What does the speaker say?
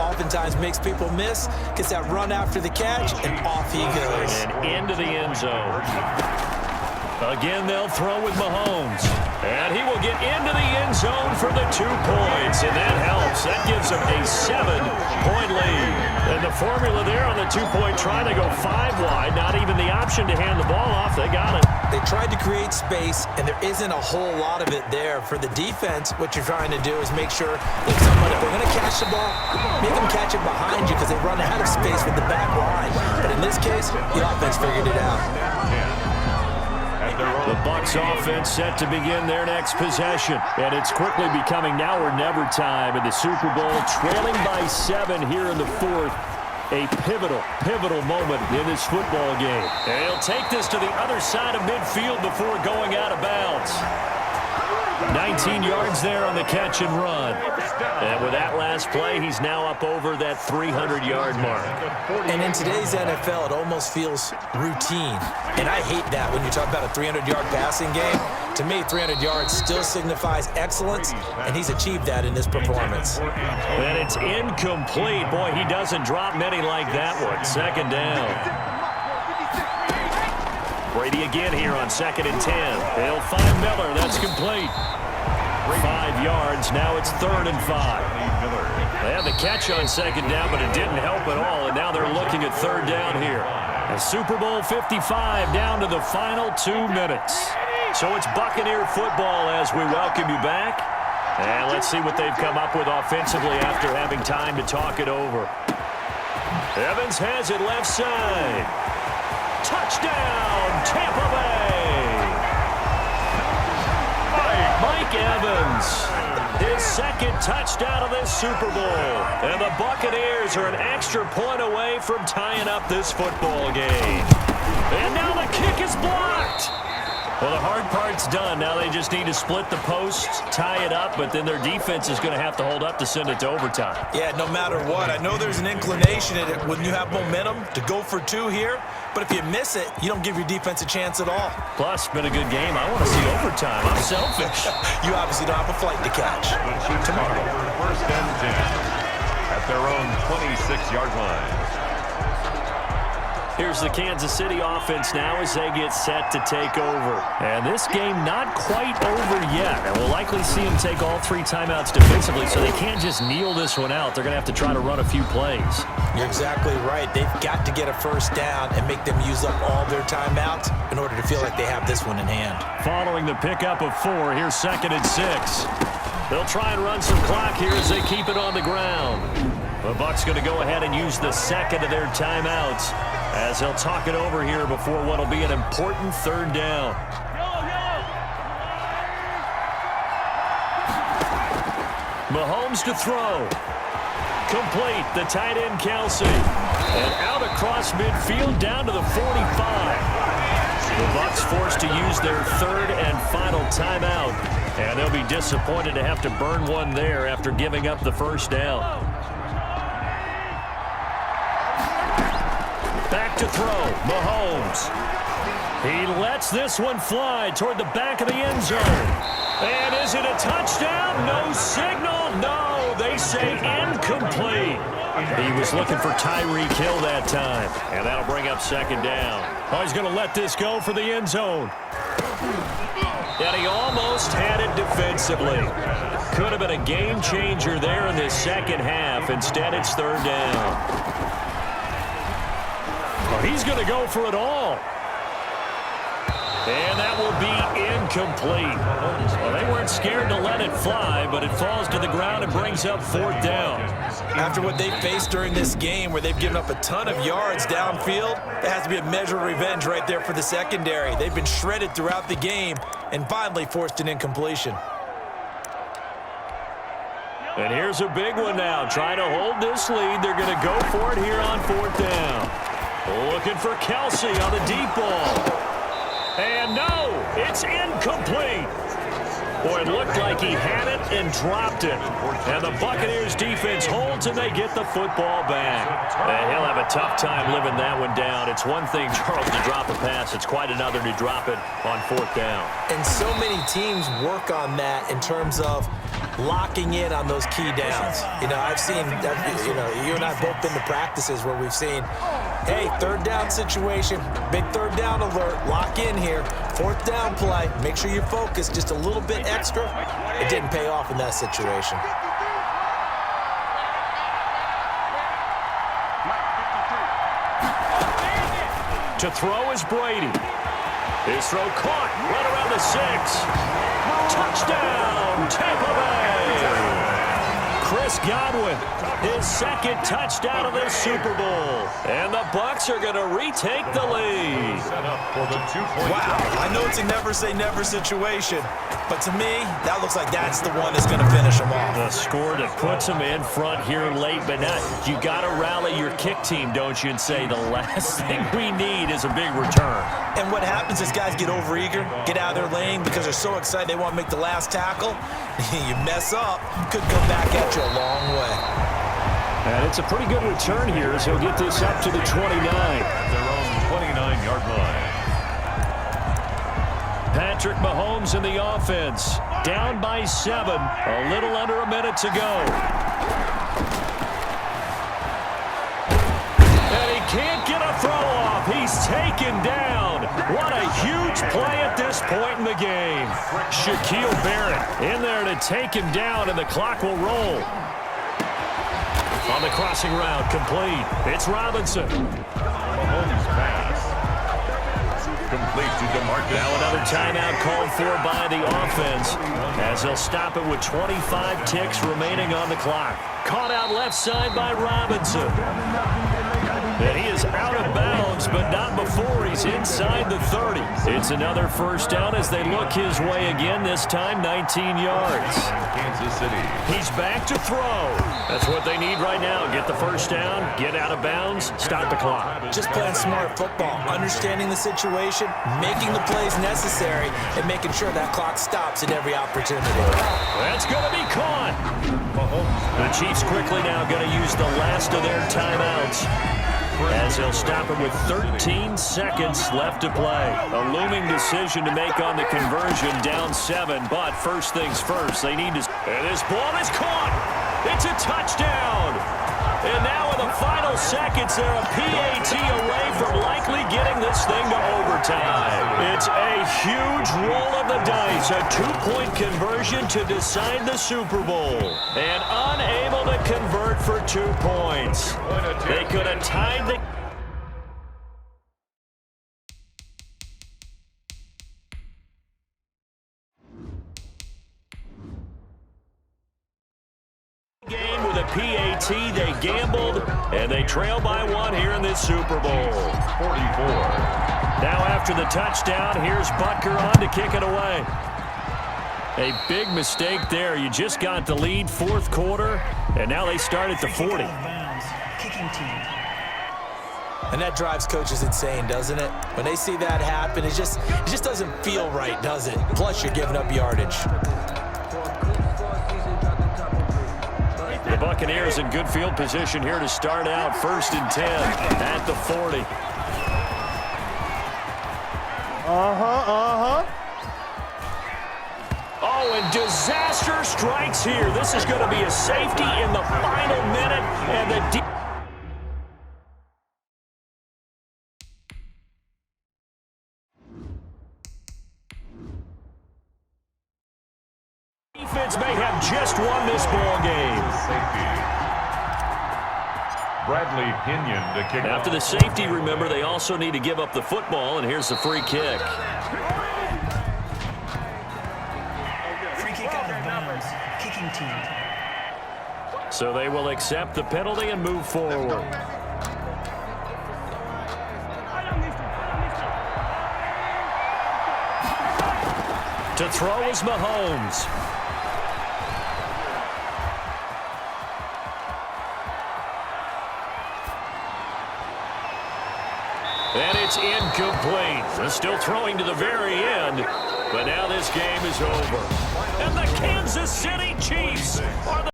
oftentimes makes people miss, gets that run after the catch, and off he goes. And into the end zone. Again, they'll throw with Mahomes. And he will get into the end zone for the 2 points. And that helps. That gives them a 7-point lead. And the formula there on the 2-point try to go 5 wide. Not even the option to hand the ball off. They got it. They tried to create space, and there isn't a whole lot of it there. For the defense, what you're trying to do is make sure that somebody, if they're going to catch the ball, make them catch it behind you because they run out of space with the back line. But in this case, the offense figured it out. The Bucs offense set to begin their next possession. And it's quickly becoming now or never time in the Super Bowl, trailing by 7 here in the 4th. A pivotal moment in this football game. And he'll take this to the other side of midfield before going out of bounds. 19 yards there on the catch and run. And with that last play, he's now up over that 300-yard mark. And in today's NFL, it almost feels routine. And I hate that when you talk about a 300-yard passing game. To me, 300 yards still signifies excellence, and he's achieved that in this performance. And it's incomplete. Boy, he doesn't drop many like that one. Second down. Brady again here on 2nd and 10. They'll find Miller. That's complete. 5 yards. Now it's 3rd and 5. They had the catch on 2nd down, but it didn't help at all. And now they're looking at 3rd down here. And Super Bowl 55 down to the final 2 minutes. So it's Buccaneer football as we welcome you back. And let's see what they've come up with offensively after having time to talk it over. Evans has it left side. Touchdown, Tampa Bay. Mike Evans, his 2nd touchdown of this Super Bowl. And the Buccaneers are an extra point away from tying up this football game. And now the kick is blocked. Well, the hard part's done. Now they just need to split the posts, tie it up, but then their defense is going to have to hold up to send it to overtime. Yeah, no matter what. I know there's an inclination in it when you have momentum to go for 2 here, but if you miss it, you don't give your defense a chance at all. Plus, it's been a good game. I want to see overtime. I'm selfish. You obviously don't have a flight to catch. Tomorrow. 1st and 10 at their own 26-yard line. Here's the Kansas City offense now as they get set to take over. And this game not quite over yet. And we'll likely see them take all 3 timeouts defensively, so they can't just kneel this one out. They're going to have to try to run a few plays. You're exactly right. They've got to get a 1st down and make them use up all their timeouts in order to feel like they have this one in hand. Following the pickup of 4, here's 2nd and 6. They'll try and run some clock here as they keep it on the ground. The Bucs going to go ahead and use the 2nd of their timeouts as they'll talk it over here before what will be an important 3rd down. Mahomes to throw. Complete. The tight end, Kelsey. And out across midfield down to the 45. The Bucs forced to use their 3rd and final timeout. And they'll be disappointed to have to burn one there after giving up the 1st down. Back to throw. Mahomes. He lets this one fly toward the back of the end zone. And is it a touchdown? No signal. No, they say incomplete. He was looking for Tyreek Hill that time. And that'll bring up 2nd down. Oh, he's going to let this go for the end zone. And he almost had it defensively. Could have been a game changer there in this 2nd half. Instead, it's 3rd down. Well, he's going to go for it all. And that will be incomplete. Well, they weren't scared to let it fly, but it falls to the ground and brings up 4th down. After what they faced during this game where they've given up a ton of yards downfield, there has to be a measure of revenge right there for the secondary. They've been shredded throughout the game and finally forced an incompletion. And here's a big one now. Trying to hold this lead. They're going to go for it here on 4th down. Looking for Kelsey on the deep ball. And no, it's incomplete. Boy, it looked like he had it and dropped it. And the Buccaneers defense holds and they get the football back. And he'll have a tough time living that one down. It's one thing, Charles, to drop a pass. It's quite another to drop it on fourth down. And so many teams work on that in terms of locking in on those key downs. You know, I've seen, you and I have both been to practices where we've seen, hey, third down situation, big third down alert, lock in here, fourth down play, make sure you're focused just a little bit extra. It didn't pay off in that situation. To throw is Brady. His throw caught right around the 6. Touchdown, Tampa Bay. Chris Godwin, his second touchdown of this Super Bowl. And the Bucs are going to retake the lead. Wow, I know it's a never-say-never situation, but to me, that looks like that's the one that's going to finish them off. The score that puts them in front here late, but not. You got to rally your kick team, don't you, and say the last thing we need is a big return. And what happens is guys get overeager, get out of their lane because they're so excited they want to make the last tackle. You mess up, could come back at you a long way. And it's a pretty good return here as he'll get this up to the 29. Their own 29-yard line. Patrick Mahomes in the offense. Down by 7. A little under a minute to go. And he can't get a throw off. He's taken down. What a huge play at this point in the game. Shaquille Barrett in there to take him down, and the clock will roll. On the crossing route, complete. It's Robinson. Mahomes pass. Complete to DeMarcus. Now another timeout called for by the offense as they'll stop it with 25 ticks remaining on the clock. Caught out left side by Robinson. And he is out of bounds, but not before he's inside the 30. It's another first down as they look his way again, this time 19 yards. Kansas City. He's back to throw. That's what they need right now. Get the first down, get out of bounds, stop the clock. Just playing smart football, understanding the situation, making the plays necessary, and making sure that clock stops at every opportunity. That's going to be caught. The Chiefs quickly now going to use the last of their timeouts as they'll stop it with 13 seconds left to play. A looming decision to make on the conversion, down 7, but first things first, they need to... And this ball is caught! It's a touchdown! And now in the final seconds, they're a PAT away from likely getting this thing to overtime. It's a huge roll of the dice, a 2-point conversion to decide the Super Bowl. And unable to convert for 2 points. They could have tied the... game with a PAT. They gambled, and they trail by 1 here in this Super Bowl. 44. Now after the touchdown, here's Butker on to kick it away. A big mistake there. You just got the lead fourth quarter, and now they start at the 40. And that drives coaches insane, doesn't it? When they see that happen, it just doesn't feel right, does it? Plus, you're giving up yardage. The Buccaneers in good field position here to start out. 1st and 10 at the 40. Oh, and disaster strikes here. This is going to be a safety in the final minute, and the defense may have just won this ball game. Safety. Bradley Pinion to kick After off. the safety, remember, they also need to give up the football, and here's the free kick. Free kick out of bounds. Kicking team. So they will accept the penalty and move forward. To throw is Mahomes. And it's incomplete. They're still throwing to the very end, but now this game is over. And the Kansas City Chiefs are the